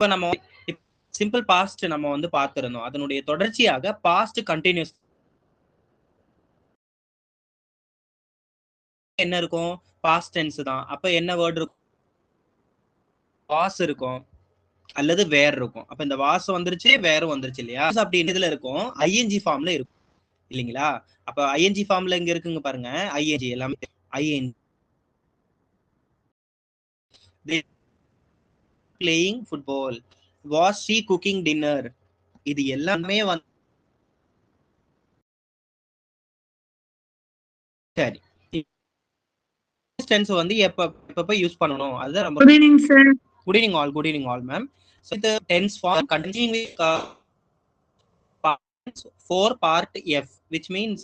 இப்ப நம்ம simple past நம்ம வந்து பார்த்திருந்தோம். அதனுடைய தொடர்ச்சியாக பாஸ்ட் கண்டினியூஸ் என்ன இருக்கும்? பாஸ்ட் டென்ஸ் தான். அப்ப என்ன வேர்ட் இருக்கும்? வாஸ் இருக்கும் அல்லது வேர் இருக்கும். அப்ப இந்த வாஸ் வந்துருச்சு, வேரும் வந்துருச்சு இல்லையா? அப்படி இதுல இருக்கும், ஐஎன்ஜி ஃபார்ம்ல இருக்கும் இல்லைங்களா? அப்ப ஐஎன்ஜி ஃபார்ம்ல இங்க இருக்குங்க பாருங்க, ஐஎன்ஜி எல்லாமே ING. Playing football, was she cooking dinner, இது எல்லாமே வந்து சரி. டென்ஸ் வந்து எப்ப யூஸ் பண்ணணும் அதுதான் ரொம்ப. Good evening, sir. Good evening all. Good evening all, ma'am. So the tense form continuing with for part F, which means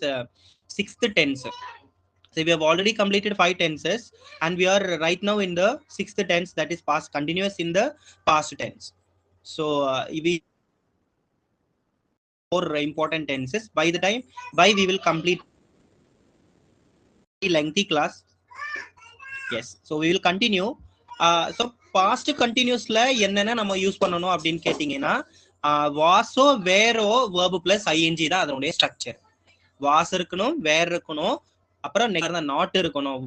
sixth tense. So we have already completed 5 tenses, and we are right now in the sixth tense, that is past continuous in the past tense. So we 4 important tenses. By the time we will complete a lengthy class. Yes, so we will continue. So past continuousல என்னென்ன நம்ம use பண்ணணும் அப்படின்னு கேட்டீங்கன்னா, வாஸோ வேரோ verb plus ing தான் அதனுடைய structure. Was இருக்கணும், வேர் இருக்கணும், அப்புறம் நாட் இருக்கணும்,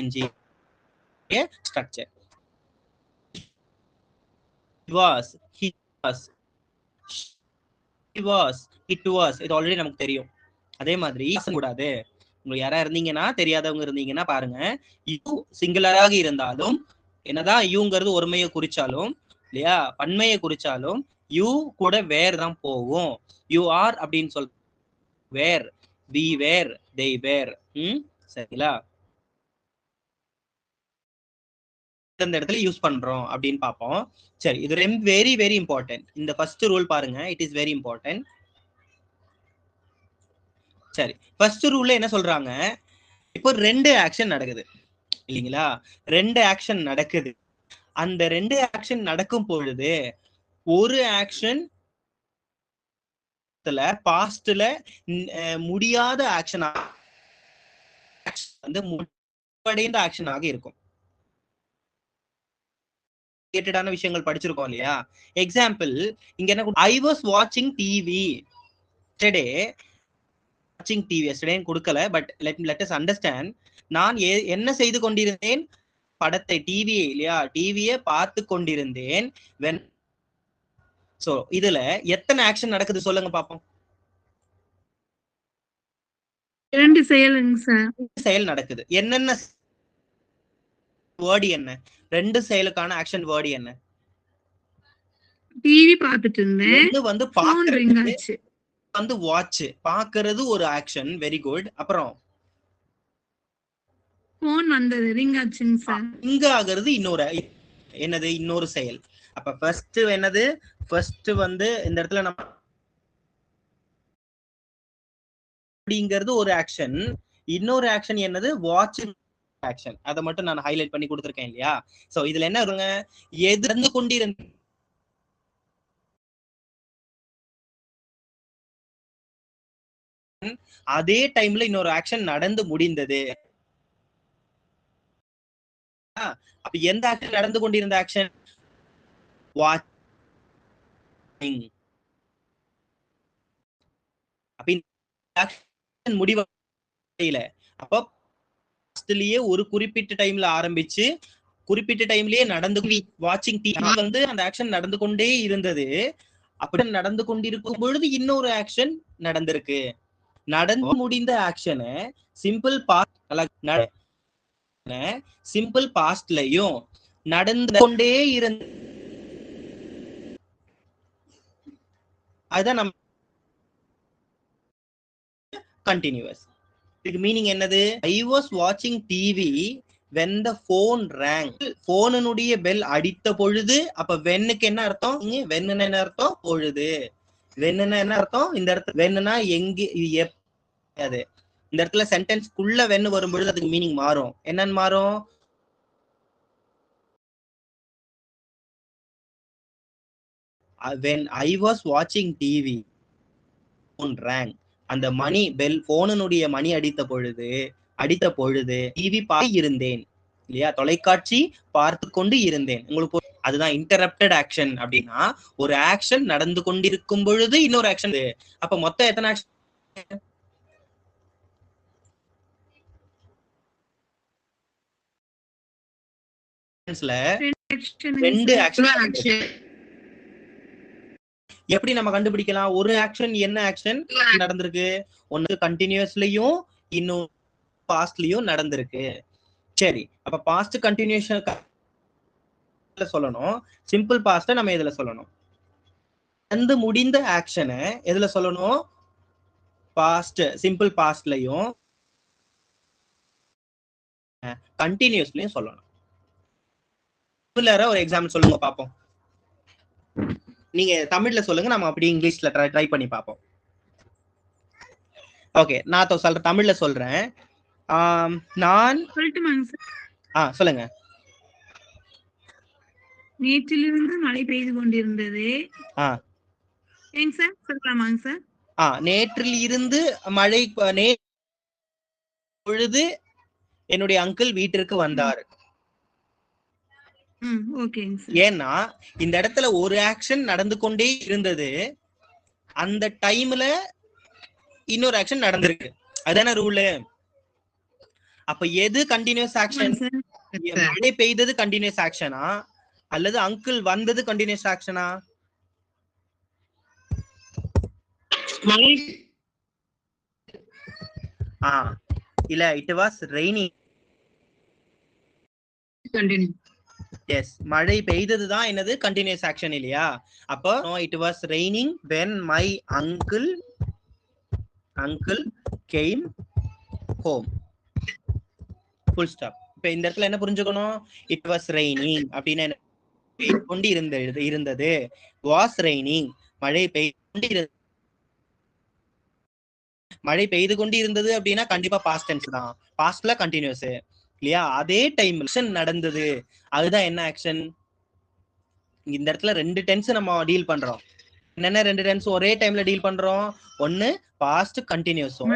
ing structure. Was, he was, she was, it was, இது ஆல்ரெடி நமக்கு தெரியும். அதே மாதிரி கூடாது, உங்களுக்கு யாரா இருந்தீங்கன்னா, தெரியாதவங்க இருந்தீங்கன்னா பாருங்க, யூ சிங்குலராக இருந்தாலும் என்னதான் யூங்கிறது ஒருமையை குறிச்சாலும் இல்லையா, பன்மையை குறிச்சாலும் யூ கூட வேர் தான் போகும். யூ ஆர் அப்படின்னு சொல், வேர், வி வேர், தே வேர். சரிங்களா? இந்த இடத்துல யூஸ் பண்றோம் அப்படின்னு பார்ப்போம். சரி, இது வெரி வெரி இம்பார்ட்டன்ட். இந்த ஃபர்ஸ்ட் ரூல் பாருங்க, இட் இஸ் வெரி இம்பார்ட்டன்ட். சரி, ஃபர்ஸ்ட் ரூல்ல என்ன சொல்றாங்க, இப்போ 2 ஆக்ஷன் நடக்குது இல்லைங்களா? 2 ஆக்ஷன் நடக்குது. அந்த 2 ஆக்ஷன் நடக்கும் பொழுது ஒரு ஆக்ஷன் பாஸ்ட்ல முடியாத ஆக்ஷன் வந்து முடிவடைந்த ஆக்ஷனாக இருக்கும். ரிலேட்டடான விஷயங்கள் படிச்சிருக்கோம் இல்லையா? எக்ஸாம்பிள் இங்க என்ன, ஐ வாஸ் வாட்சிங் டிவி எஸ்டர்டே. வாட்சிங் டிவி எஸ்டர்டே கொடுக்கல, பட் லெட் அஸ் அண்டர்ஸ்டாண்ட். நான் என்ன செய்து கொண்டிருந்தேன்? படத்தை, டிவியை இல்லையா, டிவியை பார்த்து கொண்டிருந்தேன். வென் சோ இதுல எத்தனை ஆக்ஷன் நடக்குது சொல்லுங்க பாப்போம். 2 செயலுங்க சார். செயல் நடக்குது. என்னென்ன வேர்ட் என்ன? 2 செயலுக்கான ஆக்ஷன் வேர்ட் என்ன? டிவி பார்த்துட்டு இருந்தேன். இது வந்து ஃபோன் ரிங் ஆச்சு. வந்து வாட்ச் பார்க்கிறது ஒரு ஆக்ஷன். Very good. அப்புறம் ஃபோன் வந்தது, ரிங் ஆச்சுங்க சார். ரிங் ஆகிறது இன்னொரு என்னது? இன்னொரு செயல். அப்ப ஃபர்ஸ்ட் என்னது? ஃபர்ஸ்ட் வந்து இந்த இடத்துல நம்ம அப்படிங்கிறது ஒரு ஆக்ஷன். இன்னொரு ஆக்ஷன் என்னது? வாட்சிங் ஆக்ஷன். அதை மட்டும் நான் ஹைலைட் பண்ணி கொடுத்துருக்கேன் இல்லையா? சோ இதுல என்ன வருங்க, எது நடந்து கொண்டிருந்த அதே டைம்ல இன்னொரு ஆக்ஷன் நடந்து முடிந்தது. அப்ப எந்த ஆக்ஷன் நடந்து கொண்டிருந்த ஆக்ஷன்? வாட்சிங். அப்ப முடிவடையல. அப்ப ஒரு குறிப்பிட்ட டைம்ல ஆரம்பிச்சு குறிப்பிட்ட டைம்லயே நடந்து வாட்சிங் டிவி வந்து அந்த ஆக்ஷன் நடந்து கொண்டே இருந்தது. அப்படி நடந்து கொண்டிருக்கும் பொழுது இன்னொரு ஆக்ஷன் நடந்திருக்கு. நடந்து முடிந்த ஆக்ஷனை சிம்பிள் பாஸ்ட், சிம்பிள் பாஸ்ட்லயும் நடந்து கொண்டே இருந்த, அதுதான் நம்ம கண்டினியூஸ். இதுக்கு மீனிங் என்னது? ஐ வாஸ் வாட்சிங் TV when the phone rang. போனுடைய பெல் அடித்த பொழுது. அப்ப வென்னுக்கு என்ன அர்த்தம்? வென்னு என்ன அர்த்தம்? பொழுது. வென்னுனா என்ன அர்த்தம்? இந்த இடத்துல வென்னுனா எங்க, அது இந்த இடத்துல சென்டென்ஸ்க்குள்ள வென்னு வரும்பொழுது அதுக்கு மீனிங் மாறும். என்னன்னு மாறும்? when I was watching TV phone rang. அந்த மணி பெல், போனுடைய மணி அடித்த பொழுது டிவி பார்த்து இருந்தேன் இல்லையா, தொலைக்காட்சி பார்த்து கொண்டு இருந்தேன். உங்களுக்கு அதுதான் இன்டரப்டட் ஆக்ஷன். அப்படின்னா ஒரு ஆக்ஷன் நடந்து கொண்டிருக்கும் பொழுது இன்னொரு ஆக்ஷன். அப்ப மொத்தம் எத்தனை ஆக்ஷன்? ரெண்டு ஆக்ஷன். எப்படி நம்ம கண்டுபிடிக்கலாம்? ஒரு ஆக்ஷன் என்ன ஆக்ஷன் நடந்திருக்கு? ஒன்னு கண்டினியூஸ்லயும் இன்னும் பாஸ்ட்லயும் நடந்திருக்கு. சரி, அப்ப பாஸ்ட் கண்டினியூஷன் சொல்லணும். சிம்பிள் பாஸ்ட நம்ம எதுல சொல்லணும்? நடந்து முடிந்த ஆக்ஷனை எதுல சொல்லணும்? பாஸ்ட் சிம்பிள் பாஸ்ட்லயும் கண்டினியூஸ்லயும் சொல்லணும். ஒரு எக்ஸாம்பிள் சொல்லுங்க பாப்போம். நீங்க தமிழ்ல சொல்லுங்க, நம்ம அப்படி இங்கிலீஷ்ல ட்ரை பண்ணி பார்ப்போம். ஓகே, நான் சொல்றேன், தமிழ்ல சொல்றேன். நான் சொல்லுங்க. நேற்றிலிருந்து மழை பெய்து கொண்டிருந்தது. Sir சொல்லலாமாங்க sir? நேற்றில் இருந்து மழை பொழுது என்னுடைய அங்கிள் வீட்டிற்கு வந்தார். ஏன்னா இந்த இடத்துல ஒரு ஆக்ஷன் நடந்து கொண்டே இருந்தது, அந்த டைம்ல இன்னொரு ஆக்ஷன் நடந்திருக்கு. அதுதானே ரூல். அப்ப எது கண்டினியூஸ் ஆக்ஷன்? மழை பெய்தது கண்டினியூஸ் ஆக்ஷனா அல்லது அங்கிள் வந்தது கண்டினியூஸ் ஆக்ஷனா? இல்ல, இட் வாஸ் ரெய்னிங். எஸ், மழை பெய்ததுதான் என்னது கண்டினியூஸ் ஆக்ஷன் இல்லையா? அப்போ it was raining when my uncle came home. full stop. இப்ப இந்த இடத்துல என்ன புரிஞ்சுக்கணும்? இட் வாஸ் ரெய்னிங் அப்படின்னா கொண்டு இருந்தது. வாஸ் ரெய்னிங் மழை பெய்து கொண்டு இருந்தது அப்படின்னா கண்டிப்பா பாஸ்ட் டென்ஸ் தான். பாஸ்ட்ல கண்டினியூஸ் இல்லையா? அதே டைம் ஆக்ஷன் நடந்தது, அதுதான் என்ன ஆக்ஷன்? இந்த இடத்துல ரெண்டு டென்ஸ் நம்ம டீல் பண்றோம். என்னென்ன ரெண்டு டென்ஸ் ஒரே டைம்ல டீல் பண்றோம்? ஒன்னு பாஸ்ட் கண்டினியூஸும்,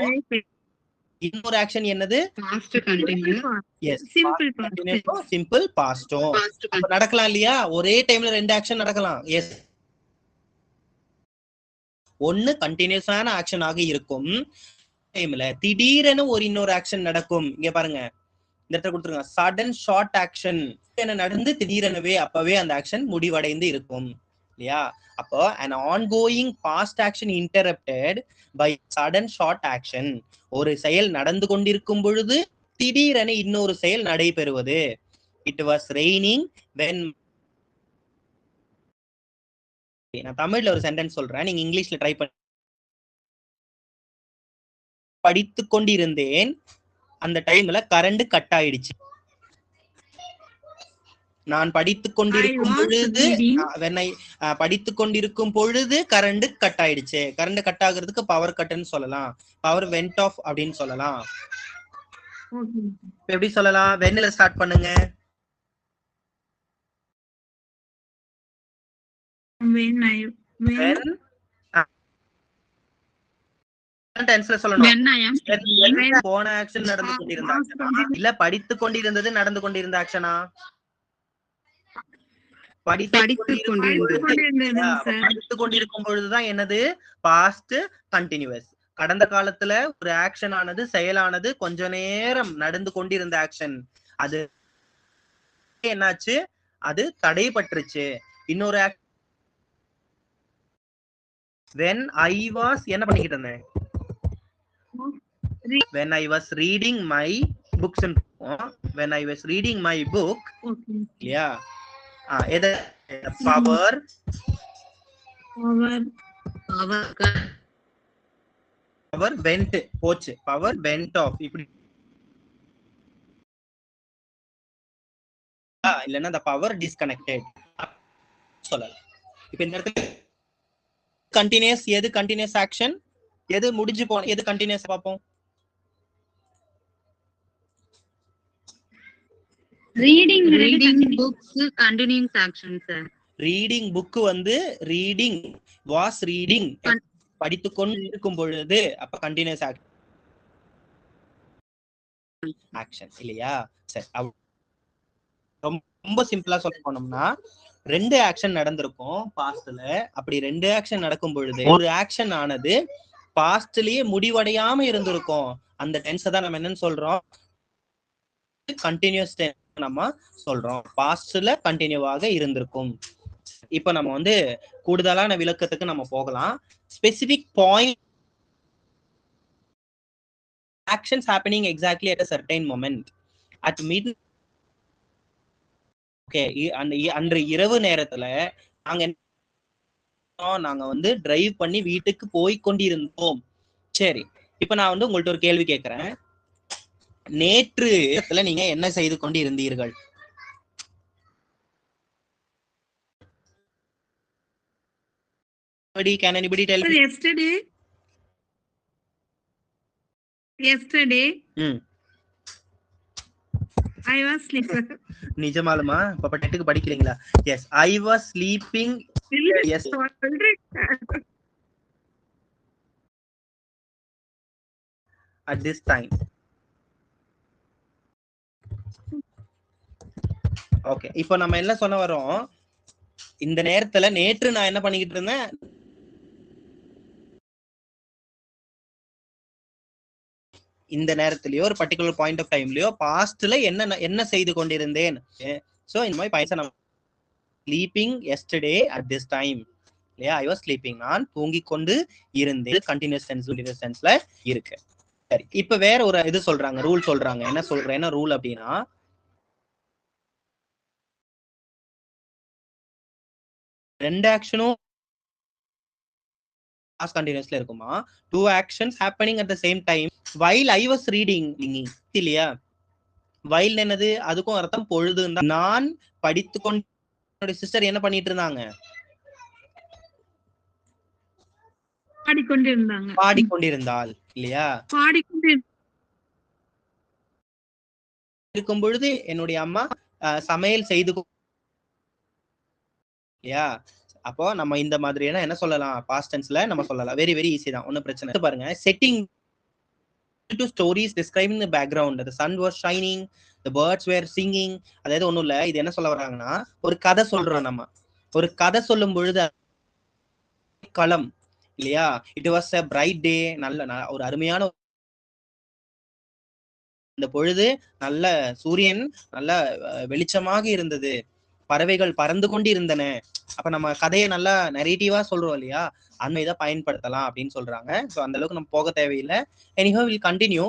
இன்னொரு ஆக்ஷன் என்னது? Past continuous. எஸ், சிம்பிள் பாஸ்டும் நடக்கலாம் இல்லையா? ஒரே டைம்ல ரெண்டு ஆக்ஷன் நடக்கலாம். எஸ், ஒன்னு கண்டினியூஸான ஆக்ஷனாக இருக்கும், டைம்ல திடீரென ஒரு இன்னொரு ஆக்ஷன் நடக்கும். இங்க பாருங்க, இந்த இடத்துல கொடுத்துருங்க, சடன் ஷார்ட் ஆக்ஷன் நடந்து திடீரெனவே அப்பவே அந்த ஆக்ஷன் முடிவடைந்து இருக்கும் இல்லையா? அப்போ an ongoing past action interrupted by sudden short action. ஒரு செயல் நடந்து கொண்டிருக்கும் பொழுது திடீரென இன்னொரு செயல் நடைபெறுவது. it was raining when. நான் தமிழ்ல ஒரு சென்டென்ஸ் சொல்றேன், நீங்க இங்கிலீஷ்ல ட்ரை பண்ணி. படித்துக் கொண்டிருந்தேன், அந்த டைம்ல கரண்ட் கட் ஆயிடுச்சு. நான் படித்துக் கொண்டிருக்கும் பொழுது கரண்ட் கட் ஆயிடுச்சு. கரண்ட் கட் ஆகுறதுக்கு பவர் கட்னு சொல்லலாம், பவர் வென்ட் ஆஃப் அப்படின்னு சொல்லலாம். எப்படி சொல்லலாம்? வென்ல ஸ்டார்ட் பண்ணுங்க. போன ஆக்ஷன் நடந்து கொண்டிருந்த ஆக்ஷனா இல்ல படித்துக் கொண்டிருந்தது நடந்து கொண்டிருந்த ஆக்ஷனா? படித்துக் கொண்டிருக்கும் பொழுதுதான் என்னது? Past continuous. கடந்த காலத்துல ஒரு ஆக்ஷன் ஆனது, செயலானது கொஞ்ச நேரம் நடந்து கொண்டிருந்த ஆக்ஷன், அது என்னாச்சு? அது தடைபட்டுருச்சு. இன்னொரு when I was என்ன பண்ணிக்கிட்டு இருந்தேன்? when I was reading my books. when I was reading my book. இல்லையா? எது? பவர் வென்ட் போச்சு, பவர் வென்ட் ஆஃப். இப்படி இல்லன்னா the power disconnected சொல்லலாம். இப்ப இந்த இடத்துல கண்டினியூஸ் எது? கண்டினியூஸ் ஆக்ஷன் எது? முடிஞ்சு போன எது கண்டினியூஸ்? பாப்போம். Reading books continuous action sir. Reading book வந்து ரீடிங் வாஸ் ரீடிங் படித்துக் கொண்டு இருக்கும் பொழுது, அப்ப கண்டினியூஸ் ஆக்ஷன் இல்லையா? சரி, ரொம்ப சிம்பிளா சொல்ல போனோம்னா ரெண்டு ஆக்ஷன் நடந்திருக்கும் பாஸ்ட்ல. அப்படி ரெண்டு ஆக்ஷன் நடக்கும் பொழுது ஒரு ஆக்ஷன் ஆனது பாஸ்ட்லயே முடிவடையாம இருந்திருக்கும். அந்த டென்ஸை தான் நம்ம என்னன்னு சொல்றோம், கண்டினியூஸ் டென்ஸ் நம்ம சொல்றோம். பாஸ்ட்ல கண்டினியூவாக இருந்திருக்கும். இப்ப நம்ம வந்து கூடுதலான விளக்கத்துக்கு நம்ம போகலாம். Specific point actions happening exactly at a certain moment at mid. Okay, அன்று இரவு நேரத்துல நாங்க வந்து டிரைவ் பண்ணி வீட்டுக்கு போய் கொண்டிருந்தோம். சரி, இப்ப நான் வந்து உங்கள்ட்ட ஒரு கேள்வி கேட்கிறேன். நேற்று நீங்க என்ன செய்து கொண்டு இருந்தீர்கள்? Can anybody tell me? Yesterday I was sleeping. நிஜமாலுமா? பாப்பா டெட்டுக்கு படிக்கிறீங்களா? Yes, I was sleeping. Yes, at this time. Okay, இப்போ நம்ம என்ன சொன்ன வரோம், இந்த நேரத்துல நேற்று நான் என்ன பண்ணிக்கிட்டு இருந்தேன், இந்த நேரத்திலயோ ஒரு பர்டிகுலர் பாயிண்ட் ஆஃப் டைம்லயோ பாஸ்ட்ல என்ன செய்து கொண்டிருந்தேன். சோ இந்த மாதிரி பைசா நம்ம sleeping yesterday at this time இல்லையா, ஐ வாஸ் ஸ்லீப்பிங், நான் தூங்கிக் கொண்டு இருந்தேன். கண்டினியூஸ் டென்ஸ்ல இருக்கு. சரி, இப்ப வேற ஒரு இது சொல்றாங்க, ரூல் சொல்றாங்க. என்ன சொல்றேன், என்ன ரூல் அப்படின்னா, ரெண்டு ஆக்ஷனும் past continuously இருக்குமா, two actions happening at the same time while I was reading இல்லையா. while என்னது, அதுக்கும் அர்த்தம் பொழுது. நான் படித்து கொண்டு சிஸ்டர் என்ன பண்ணிட்டு இருந்தாங்க, பாடிக்கொண்டிருந்தாள் இல்லையா. இருக்கும் பொழுது என்னுடைய அம்மா சமையல் செய்து இல்லையா. அப்போ நம்ம இந்த மாதிரியான என்ன சொல்லலாம், பாஸ்ட் டென்ஸ்ல நம்ம சொல்லலாம். வெரி வெரி ஈஸி தான், ஒன்னும் பிரச்சனை பாருங்க. Setting to stories describing the background, the sun was shining, the birds were singing. அதாவது ஒண்ணும் இல்ல, இது என்ன சொல்ல வர்றாங்கன்னா, ஒரு கதை சொல்றோம். நம்ம ஒரு கதை சொல்லும் பொழுது களம் இல்லையா, it was a bright day, நல்ல ஒரு அருமையான இந்த பொழுது, நல்ல சூரியன் நல்ல வெளிச்சமாக இருந்தது, பறவைகள் பறந்து கொண்டு இருந்தன. அப்ப நம்ம கதையை நல்லா நரேட்டிவா சொல்றோம் இல்லையா, அந்த இதை பயன்படுத்தலாம் அப்படின்னு சொல்றாங்க. ஸோ அந்த அளவுக்கு நம்ம போக தேவையில்லை. Anyhow will continue.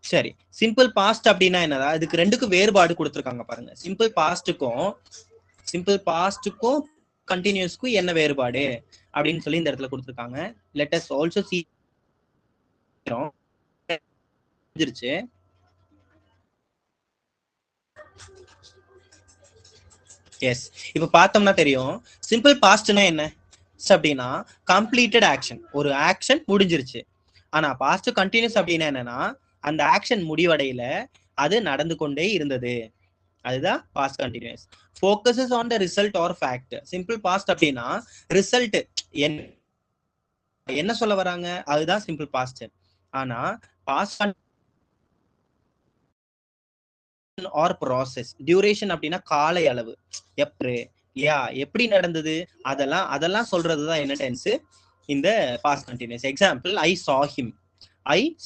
சரி, சிம்பிள் பாஸ்ட் அப்படின்னா என்னதா, இதுக்கு ரெண்டுக்கும் வேறுபாடு கொடுத்துருக்காங்க பாருங்க. சிம்பிள் பாஸ்டுக்கும் கண்டினியூஸ்க்கும் என்ன வேறுபாடு அப்படின்னு சொல்லி இந்த இடத்துல கொடுத்துருக்காங்க. Let us also see. Yes, இப்ப பார்த்தோம்னா தெரியும், சிம்பிள் பாஸ்ட்னா என்ன அப்படின்னா கம்ப்ளீட்டட் ஆக்ஷன், ஒரு ஆக்ஷன் முடிஞ்சிருச்சு. ஆனா பாஸ்ட் கண்டினியூஸ் அப்படின்னா என்னன்னா, அந்த ஆக்ஷன் முடிவடையில அது நடந்து கொண்டே இருந்தது, அதுதான் past continuous. Focuses on the result or fact. Simple past அப்படின்னா ரிசல்ட் என்ன சொல்ல வராங்க, அதுதான் சிம்பிள் பாஸ்ட். ஆனா பாஸ்ட் ஆர் ப்ராசஸ், டியூரேஷன் அப்படின்னா கால அளவு, எப்படி நடந்தது, அதெல்லாம் சொல்றதுதான் என்ன டென்ஸ், இந்த பாஸ்ட் கண்டினியூஸ். எக்ஸாம்பிள், ஐ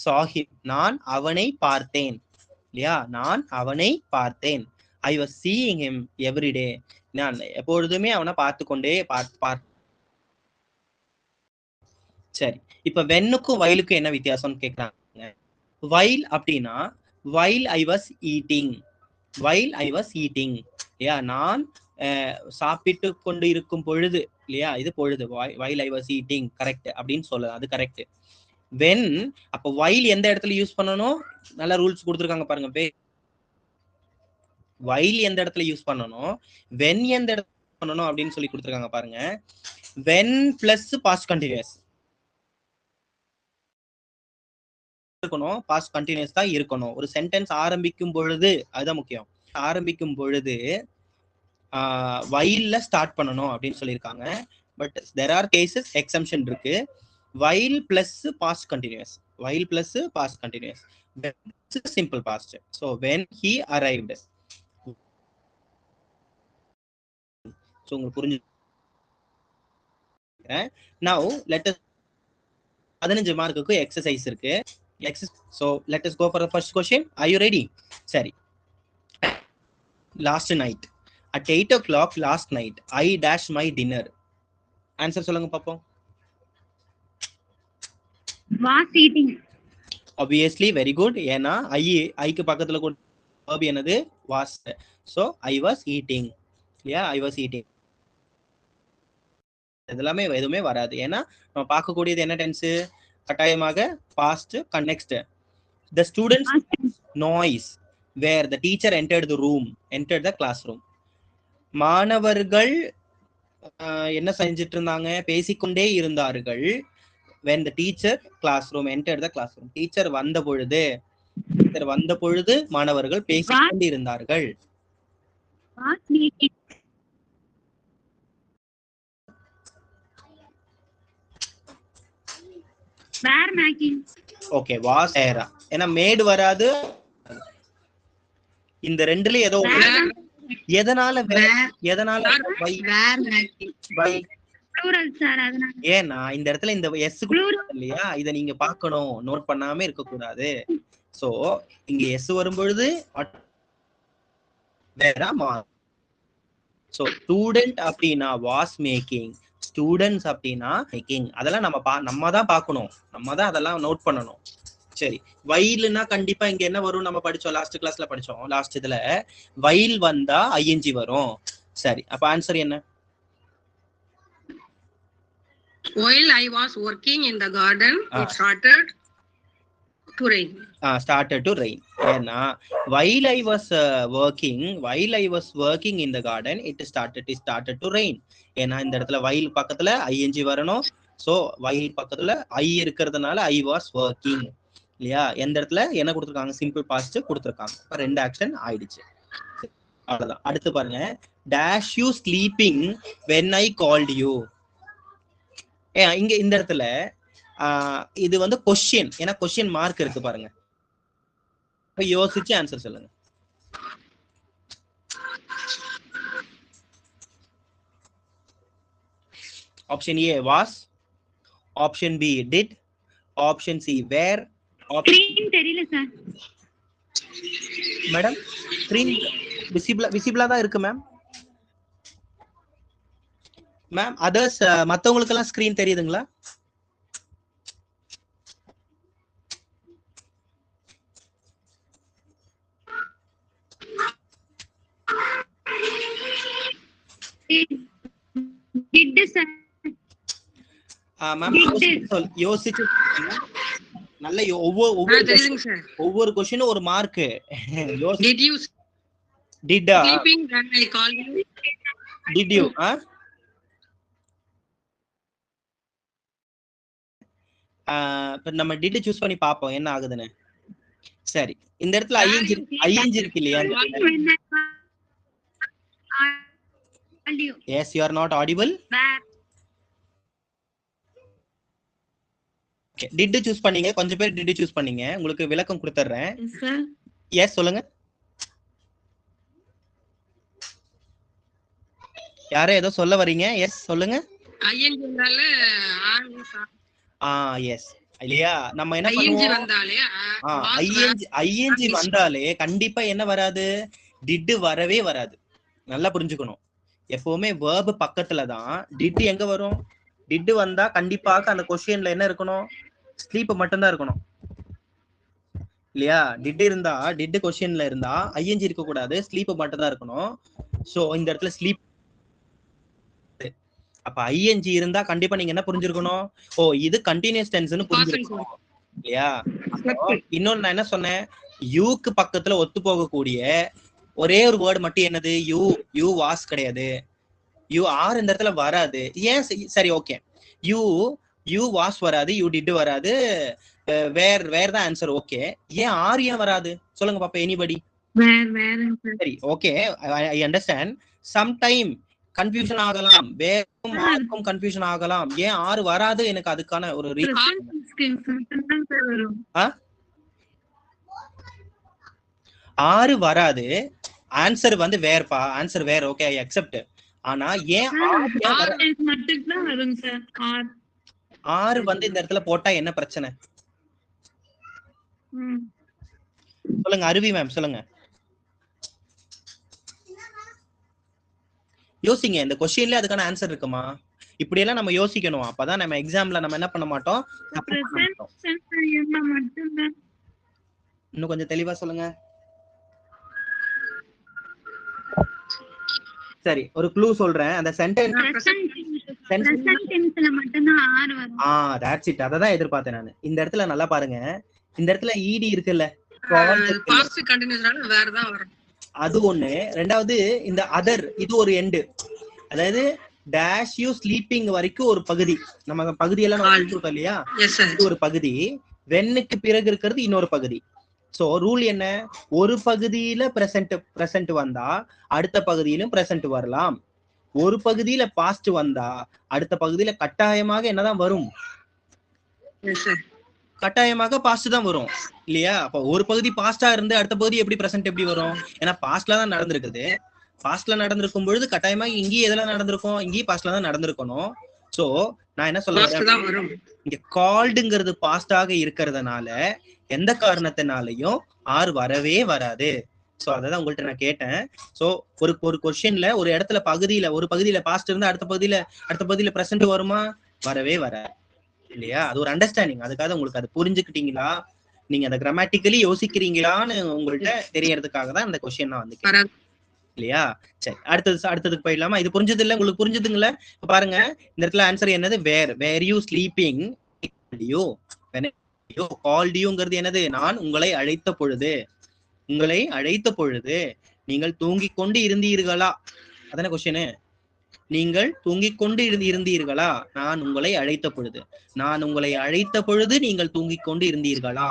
saw him, நான் அவனை பார்த்தேன் இல்லையா, நான் அவனை பார்த்தேன். ஐ was seeing him every day, நான் எப்பொழுதுமே அவனை பார்த்து கொண்டே சரி, இப்ப வென்னுக்கும் வயலுக்கும் என்ன வித்தியாசம்னு கேட்கறாங்க. வைல் அப்படின்னா while I was eating இல்லையா, நான் சாப்பிட்டு கொண்டு இருக்கும் பொழுது இல்லையா, இது பொழுது. while I was eating correct அப்படின்னு சொல்லலாம், அது கரெக்ட். when, அப்ப while எந்த இடத்துல யூஸ் பண்ணணும், நல்ல ரூல்ஸ் கொடுத்துருக்காங்க பாருங்க. while எந்த இடத்துல யூஸ் பண்ணணும், when எந்த இடத்துல பண்ணணும் அப்படின்னு சொல்லி கொடுத்துருக்காங்க பாருங்க. when பிளஸ் பாஸ்ட் கண்டினியூஸ் இருக்கணும், பாஸ்ட் கண்டினியூஸ் தான் இருக்கணும். ஒரு சென்டென்ஸ் ஆரம்பிக்கும் பொழுது, அதுதான் முக்கியம், ஆரம்பிக்கும் பொழுது whileல ஸ்டார்ட் பண்ணணும் அப்படின்னு சொல்லியிருக்காங்க. But there are cases exemption இருக்கு. while plus past continuous, simple past. so when he arrived, so உங்களுக்கு புரிஞ்சு. Now let us 15 மார்க்குக்கு எக்ஸசைஸ் இருக்கு. So let us go for the first question. Are you ready? சரி. Last night at 8 o'clock last night I dashed my dinner. Answer சொல்லுங்க பாப்போம். Was eating. Obviously very good. ஏனா ஐக்கு பக்கத்துல கூட verb என்னது was. So I was eating. Yeah, I was eating. இதெல்லாமே எதுவுமே வராது. ஏன்னா நம்ம பார்க்கக்கூடியது என்ன டென்ஸ்? கட்டாயமாக past next. The students noise where the teacher entered the classroom. மாணவர்கள் என்ன செஞ்சிட்டு இருந்தாங்க? பேசிக்கொண்டே இருந்தார்கள். when the teacher classroom entered the classroom. Teacher வந்த பொழுது மாணவர்கள் பேசிக்கொண்டு இருந்தார்கள். Okay, was era. ஏன்னா மேட் வராது. இந்த ரெண்டுல ஏதோ எதனால ஏன்னா இந்த இடத்துல இந்த எஸ் இல்லையா, இத நீங்க பார்க்கணும், நோட் பண்ணாம இருக்க கூடாது. சோ இங்க எஸ் வரும்பொழுது சோ ஸ்டூடெண்ட் அப்படின்னா வாஸ் மேக்கிங், ஸ்டூடெண்ட்ஸ் அப்படின்னா மேக்கிங். அதெல்லாம் நம்ம தான் பார்க்கணும், நம்ம தான் அதெல்லாம் நோட் பண்ணணும். சரி, வைல்னா கண்டிப்பா இங்க என்ன வரும்? நம்ம படிச்சோம், லாஸ்ட் கிளாஸ்ல படிச்சோம். லாஸ்ட் இதுல வைல் வந்தா ஐஎன்ஜி வரும். சரி, அப்ப ஆன்சர் என்ன? While I was working in the garden, it started to rain. Started to rain. ஏன்னா while I was working in the garden, it started to rain. ஏன்னா இந்த இடத்துல while பக்கத்துல ing வரணும். சோ while பக்கத்துல I இருக்கிறதுனால I was working இல்லையா? எந்த இடத்துல என்ன கொடுத்திருக்காங்க? சிம்பிள் பாஸ்ட் கொடுத்திருக்காங்க. இப்ப ரெண்டு ஆக்ஷன் ஆயிடுச்சு. அவ்வளவுதான். அடுத்து பாருங்க, dash you sleeping when I called you. இங்க இந்த இடத்துல இது வந்து கொஸ்டின், ஏன்னா கொஸ்டின் மார்க் இருக்கு பாருங்க. யோசிச்சு ஆன்சர் சொல்லுங்க. Option A was, option B did, option C where. Screen தெரியல சார். மேடம் ஸ்கிரீன் விசிபிளா தான் இருக்கு மேம். மேம் அதர்ஸ் மத்தவங்களுக்கு எல்லாம் ஸ்கிரீன் தெரியுதுங்களா? யோசிச்சு நல்ல ஒவ்வொரு கொஸ்டினும் ஒரு மார்க். Did you நம்ம டிட் சூஸ் பண்ணி பாப்போம் என்ன ஆகுதுன்னு. சரி, இந்த இடத்துல ஐஎன்ஜி இருக்கு இல்லையா? Yes, you are not audible. Okay, did choose பண்ணீங்க, கொஞ்சம் பேர் did சூஸ் பண்ணீங்க. உங்களுக்கு விளக்கம் கொடுத்துறேன். எஸ் சொல்லுங்க. யாரே ஏதோ சொல்ல வரீங்க? எஸ் சொல்லுங்க. எஸ் இல்லையா? நம்ம என்ன பண்ணுவோம்? ஐஎன்ஜி வந்தாலே கண்டிப்பா என்ன வராது? டிட் வரவே வராது. நல்லா புரிஞ்சுக்கணும். எப்பவுமே verb பக்கத்துல தான் டிட் எங்க வரும்? டிட் வந்தா கண்டிப்பாக அந்த கொஸ்டின்ல என்ன இருக்கணும்? ஸ்லீப் மட்டும் தான் இருக்கணும் இல்லையா? டிட் இருந்தா, டிட் கொஸ்டின்ல இருந்தா ஐஎன்ஜி இருக்க கூடாது, ஸ்லீப் மட்டும் தான் இருக்கணும். சோ இந்த இடத்துல ஸ்லீப். அப்ப ஐஎன்ஜி இருந்தா கண்டிப்பா நீங்க என்ன புரிஞ்சிருக்கணும்? ஓ இது கண்டினியூஸ் டென்ஸ்னு புரிஞ்சிருக்கணும் இல்லையா? இன்னொன்னு நான் என்ன சொன்னேன்? யூக்கு பக்கத்துல ஒத்து போகக்கூடிய ஒரே ஒரு வேர்டு மட்டும் என்னது? யூ வாஸ் கிடையாது. யூ ஆர் இந்த இடத்துல வராது. ஏன்? சரி ஓகே, யூ வாஸ் வராது, யூ டிட் வராது, வேர் தான் ஆன்சர். ஓகே, ஏன் ஆர் ஏன் வராது சொல்லுங்க பாப்பா. எனிபடி? சரி okay, I understand. Some time confusion ஆகலாம், வேறும் ஆர்க்கும் கன்ஃபியூஷன் ஆகலாம். ஏன் ஆர் வராது? எனக்கு அதுக்கான ஒரு ரீசன். ஆறு வராது, ஆன்சர் வந்து வேர்ப்பா. Answer where. Okay, I accept. ஆனா ஏன் மட்டும் தான் வரும் சார். ஆறு வந்து இந்த இடத்துல போட்டா என்ன பிரச்சனை சொல்லுங்க அருவி மேம், சொல்லுங்க. யோசிங்க, இந்த கொஸ்டின்ல அதுக்கான ஆன்சர் இருக்குமா? இப்படி எல்லாம் நம்ம யோசிக்கணும். அப்பதான் நம்ம எக்ஸாம்ல நம்ம என்ன பண்ண மாட்டோம். இன்னும் கொஞ்சம் தெளிவா சொல்லுங்க. சரி, ஒரு க்ளூ சொல்றேன். அந்த சென்டென்ஸ் டென்ஸ்ல மட்டும் தான் ஆர் வரும். That's it. அததான் எதிர்பார்த்தேன் நான். இந்த இடத்துல நல்லா பாருங்க. இந்த இடத்துல ஈடி இருக்குல்ல, பாஸ்ட் கண்டினியூஸ்னால வேற தான் வரும். அது ஒண்ணு. ரெண்டாவது இந்த அதர், இது ஒரு எண்டு. அதாவது டேஷ் யூ ஸ்லீப்பிங் வரைக்கும் ஒரு பகுதி. நம்ம பகுதியெல்லாம் நம்ம சொல்லிருக்கோம் இல்லையா, இது ஒரு பகுதி. வென்னுக்கு பிறகு இருக்கிறது இன்னொரு பகுதி. சோ ரூல் என்ன? ஒரு பகுதியில பிரசன்ட் வந்தா அடுத்த பகுதியிலும் பிரசன்ட் வரலாம். ஒரு பகுதியில பாஸ்ட் வந்தா அடுத்த பகுதியில கட்டாயமாக என்னதான் வரும்? கட்டாயமாக பாஸ்ட் தான் வரும் இல்லையா? அப்ப ஒரு பகுதி பாஸ்டா இருந்து அடுத்த பகுதி எப்படி பிரசன்ட் எப்படி வரும்? ஏன்னா பாஸ்ட்ல தான் நடந்திருக்குது. பாஸ்ட்ல நடந்திருக்கும் பொழுது கட்டாயமா இங்கேயும் எதெல்லாம் நடந்திருக்கும்? இங்கேயும் பாஸ்ட்ல தான் நடந்திருக்கணும். சோ நான் என்ன சொல்றேன், இங்க கால்டுங்கிறது பாஸ்டாக இருக்கிறதுனால எந்த காரணத்தினாலையும் ஆர் வரவே வராது. சோ அதான் உங்கள்ட்ட நான் கேட்டேன். சோ ஒரு கொஸ்டின்ல ஒரு இடத்துல ஒரு பகுதியில பாஸ்ட் இருந்தா அடுத்த பகுதியில பிரசன்ட் வருமா? வரவே வராது இல்லையா? அது ஒரு அண்டர்ஸ்டாண்டிங். அதுக்காக உங்களுக்கு அது புரிஞ்சுக்கிட்டீங்களா, நீங்க அதை கிராமட்டிக்கலி யோசிக்கிறீங்களான்னு உங்கள்ட்ட தெரியறதுக்காக தான் இந்த கொஸ்டின் நான் வந்து இல்லையா? சரி, அடுத்ததுக்கு போயிடலாமா? இது புரிஞ்சது இல்ல? உங்களுக்கு புரிஞ்சதுங்களா? பாருங்க, இந்த இடத்துல ஆன்சர் என்னது? வேர் யூ ஸ்லீப்பிங் கால்ட் யூங்கிறது என்னது? நான் உங்களை அழைத்த பொழுது நீங்கள் தூங்கிக் கொண்டு இருந்தீர்களா? அதான கொஸ்டின். நீங்கள் தூங்கிக் கொண்டு இருந்தீர்களா? நான் உங்களை அழைத்த பொழுது நீங்கள் தூங்கிக் கொண்டு இருந்தீர்களா?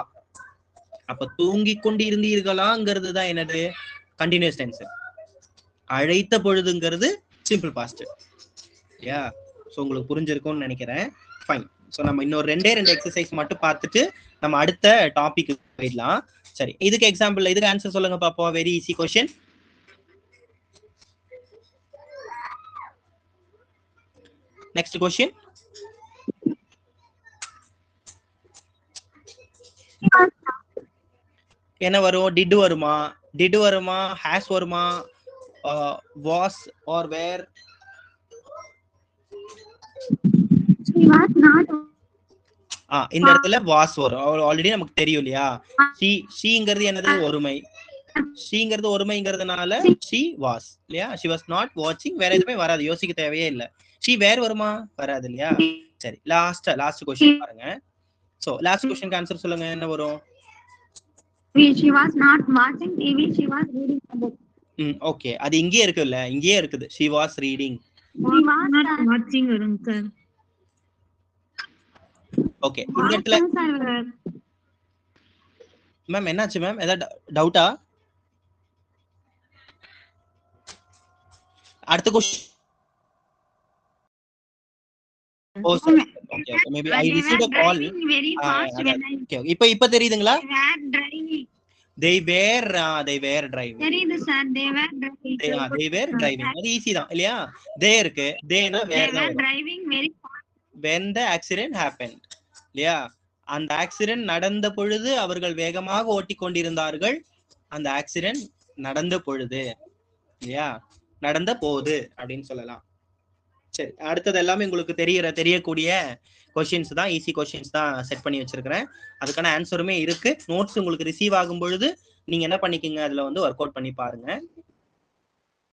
அப்ப தூங்கிக் கொண்டு இருந்தீர்களாங்கிறது தான் என்னது? Continuous tense. அழைத்த பொழுதுங்கிறது சிம்பிள் பாஸ்ட். யா, சோ உங்களுக்கு புரிஞ்சிருக்கும்னு நினைக்கிறேன். ஃபைன். சோ நம்ம இன்னொரு ரெண்டு எக்ஸசைஸ் மட்டும் பார்த்துட்டு நம்ம அடுத்த டாபிக் போயிடலாம். சரி, இதுக்கு எக்ஸாம்பிள், இதுக்கு ஆன்சர் சொல்லுங்க பாப்போம். Very easy question. Next question. என்ன வரும்? டிட் வருமா? ஹேஸ் வருமா? வாஸ் ஆர் வேர்? இந்த இடத்துல வாஸ் வரும். ஆல்ரெடி நமக்கு தெரியும் இல்லையா? ஷீங்கிறது என்னது? ஒருமை. ஷீங்கிறது ஒருமைங்கிறதுனால ஷீ வாஸ் இல்லையா? ஷி வாஸ் நாட் வாட்சிங். வேற எதுவுமே வராது, யோசிக்க தேவையே இல்லை. ஷீ வேர் வருமா? வராது இல்லையா? சரி, லாஸ்ட் கொஸ்டின் பாருங்க. சோ லாஸ்ட் கொஸ்டினுக்கு ஆன்சர் சொல்லுங்க. என்ன வரும்? She was not watching TV, she was reading a book. Okay, அது இங்கேயே இருக்குல்ல, இங்கேயே இருக்குது. she was reading. She was not watching வரும் சார். ஓகே, இந்த இடத்துல மேம் என்னாச்சு மேம்? ஏதாவது டவுட்டா? அடுத்த question. Oh sorry. Okay, maybe I received a call. Okay, இப்ப தெரியுதுங்களா? They were driving. தெரியுது சார். They were driving. அது ஈஸி தான் இல்லையா? they இருக்கு, theyனா were தான். driving very fast when the accident happened இல்லையா? அந்த ஆக்சிடென்ட் நடந்த பொழுது அவர்கள் வேகமாக ஓட்டிக் கொண்டிருந்தார்கள். அந்த ஆக்சிடென்ட் நடந்த பொழுது இல்லையா? நடந்த போது அப்படின்னு சொல்லலாம். சரி, அடுத்தது எல்லாமே உங்களுக்கு தெரியக்கூடிய கொஸ்டின்ஸ் தான், ஈஸி கொஸ்டின்ஸ் தான் செட் பண்ணி வச்சிருக்கிறேன். அதுக்கான ஆன்சருமே இருக்கு. நோட்ஸ் உங்களுக்கு ரிசீவ் ஆகும் பொழுது நீங்க என்ன பண்ணிக்கீங்க, அதுல வந்து ஒர்க் அவுட் பண்ணி பாருங்க.